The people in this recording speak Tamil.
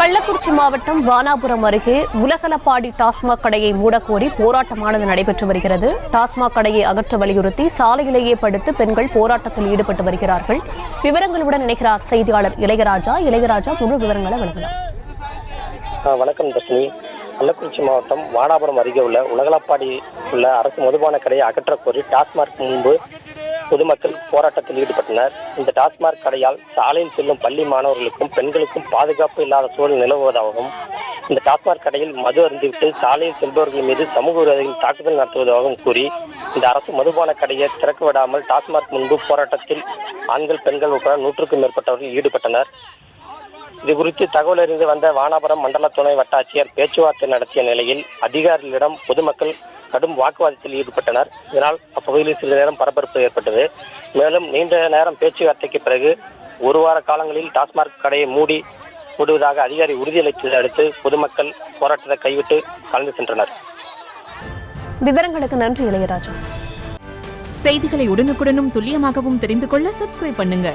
கள்ளக்குறிச்சி மாவட்டம் வானாபுரம் அருகே உலகளப்பாடி டாஸ்மாக் கடையை மூடக்கோரி போராட்டமானது நடைபெற்று வருகிறது. டாஸ்மாக் கடையை அகற்ற வலியுறுத்தி சாலையிலேயே படுத்து பெண்கள் போராட்டத்தில் ஈடுபட்டு வருகிறார்கள். விவரங்களுடன் இணைகிறார் செய்தியாளர் இளையராஜா. முழு விவரங்களை வழங்கலாம். வணக்கம் தர்ஷினி. கள்ளக்குறிச்சி மாவட்டம் வானாபுரம் அருகே உள்ள உலகளப்பாடி உள்ள அரசு மதுபான கடையை அகற்ற கோரி டாஸ்மாக் முன்பு பொதுமக்கள் போராட்டத்தில் ஈடுபட்டனர். இந்த டாஸ்மாக் கடையால் சாலையில் செல்லும் பள்ளி மாணவர்களுக்கும் பெண்களுக்கும் பாதுகாப்பு இல்லாத சூழல் நிலவுவதாகவும், இந்த டாஸ்மாக் கடையில் மது அருந்திவிட்டு சாலையில் செல்பவர்கள் மீது சமூக விரோதிகள் தாக்குதல் நடத்துவதாகவும் கூறி இந்த அரசு மதுபான கடையை திறக்க விடாமல் டாஸ்மாக் முன்பு போராட்டத்தில் ஆண்கள் பெண்கள் உட்பட 100க்கும் மேற்பட்டவர்கள் ஈடுபட்டனர். இது குறித்து தகவல் அறிந்து வந்த வானாபுரம் மண்டல துணை வட்டாட்சியர் பேச்சுவார்த்தை நடத்திய நிலையில் அதிகாரிகளிடம் பொதுமக்கள் கடும் வாக்குவாதத்தில் ஈடுபட்டனர். இதனால் அப்பகுதியில் சிறிது நேரம் பரபரப்பு ஏற்பட்டது. மேலும் நீண்ட நேரம் பேச்சுவார்த்தைக்கு பிறகு ஒரு வார காலங்களில் டாஸ்மாக் கடையை மூடுவதாக அதிகாரி உறுதியளித்ததை அடுத்து பொதுமக்கள் போராட்டத்தை கைவிட்டு கலந்து சென்றனர். விவரங்களுக்கு நன்றி இளையராஜா. செய்திகளை உடனுக்குடனும் துல்லியமாகவும் தெரிந்து கொள்ள சப்ஸ்கிரைப் பண்ணுங்க.